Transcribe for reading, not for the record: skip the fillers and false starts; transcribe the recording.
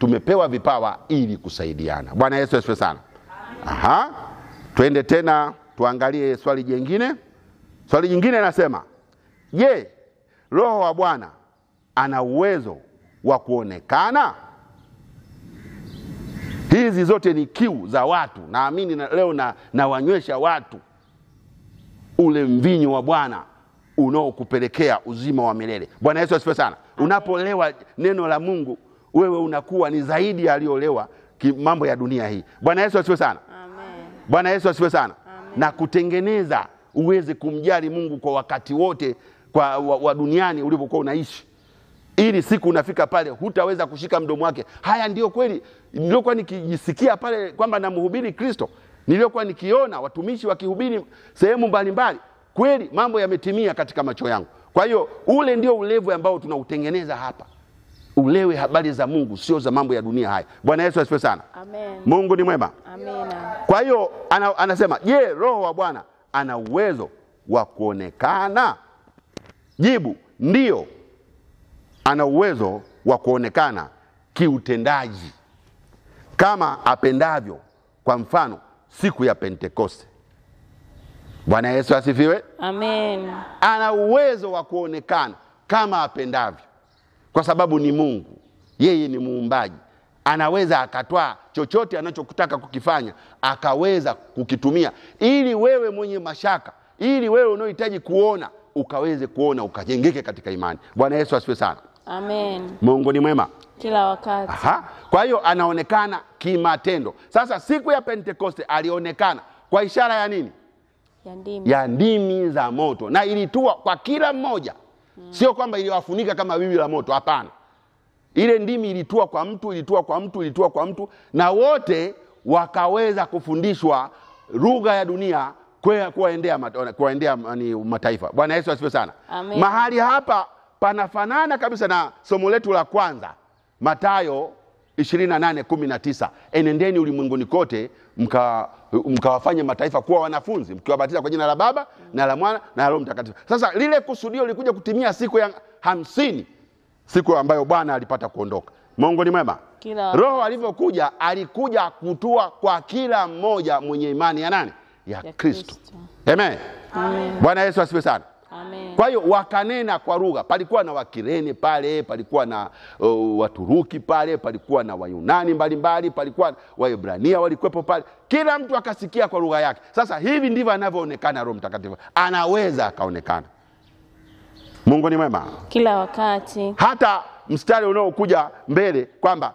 tumepewa vipawa ili kusaidiana. Bwana Yesu asifiwe sana. Aha. Twende tena tuangalie swali jingine. Swali jingine nasema, je, Roho wa Bwana ana uwezo wa kuonekana? Hizi zote ni kiu za watu. Naamini leo nawanywesha watu ule mvinyo wa Bwana unaokupelekea uzima wa milele. Bwana Yesu asifiwe sana. Unapolewa neno la Mungu, wewe unakuwa ni zaidi aliolewa mambo ya dunia hii. Bwana Yesu asifiwe sana. Amen. Bwana Yesu asifiwe sana. Amen. Na kutengeneza uweze kumjali Mungu kwa wakati wote wa duniani ulipokuwa unaishi. Ili siku unafika pale hutaweza kushika mdomo wake. Haya ndio kweli niliokuwa nikijisikia pale kwamba namhubiri Kristo. Niliokuwa nikiona watumishi wakihubiri sehemu mbalimbali. Kweli mambo yametimia katika macho yangu. Kwa hiyo ule ndio ulevu ambao tunautengeneza hapa. Ulewe habari za Mungu, sio za mambo ya dunia haya. Bwana Yesu asifiwe sana. Amen. Mungu ni mwema. Amina. Kwa hiyo anasema, je, Roho wa Bwana ana uwezo wa kuonekana? Jibu, ndio. Ana uwezo wa kuonekana kiutendaji kama apendavyo. Kwa mfano, siku ya Pentekoste. Bwana Yesu asifiwe. Amen. Ana uwezo wa kuonekana kama apendavyo. Kwa sababu ni Mungu. Yeye ni muumbaji. Anaweza akatoa chochote anachokutaka kukifanya, akaweza kukitumia ili wewe mwenye mashaka, ili wewe unaohitaji kuona, ukaweze kuona, ukajengeke katika imani. Bwana Yesu asifiwe sana. Amen. Mungu ni mwema Kila wakati. Aha. Kwa hiyo anaonekana kimatendo. Sasa siku ya Pentekoste alionekana kwa ishara ya nini? Ya ndimi. Ya ndimi za moto. Na ilitua kwa kila mmoja. Sio kwamba iliwafunika kama bibi la moto, hapana. Ile ndimi ilitua kwa mtu, ilitua kwa mtu, ilitua kwa mtu, na wote wakaweza kufundishwa lugha ya dunia kuwaendea mataifa. Bwana Yesu asifiwe sana. Amen. Mahali hapa panafanana kabisa na somo letu la kwanza, Mathayo 28:19. Enendeni ulimwenguni kote mkawafanye mataifa kuwa wanafunzi, mkiwabatiza kwa jina la Baba na la Mwana na la Roho Mtakatifu. Sasa lile kusudio lilikuja kutimia siku ya 50, siku ambayo Bwana alipata kuondoka. Mungu ni mwema. Roho alivyokuja, alikuja kutua kwa kila mmoja mwenye imani ya nani? Ya Kristo. Amen. Amen. Bwana Yesu asifiwe sana. Amen. Kwa hiyo wakanena kwa lugha. Palikuwa na Wakirene pale, palikuwa na Waturuki pale, palikuwa na Wayunani mbalimbali, palikuwa Waebrania walikuwepo pale. Kila mtu akasikia kwa lugha yake. Sasa hivi ndivyo anavyoonekana Roho Mtakatifu. Anaweza akaonekana. Mungu ni mwema. Kila wakati. Hata mstari unaokuja mbele kwamba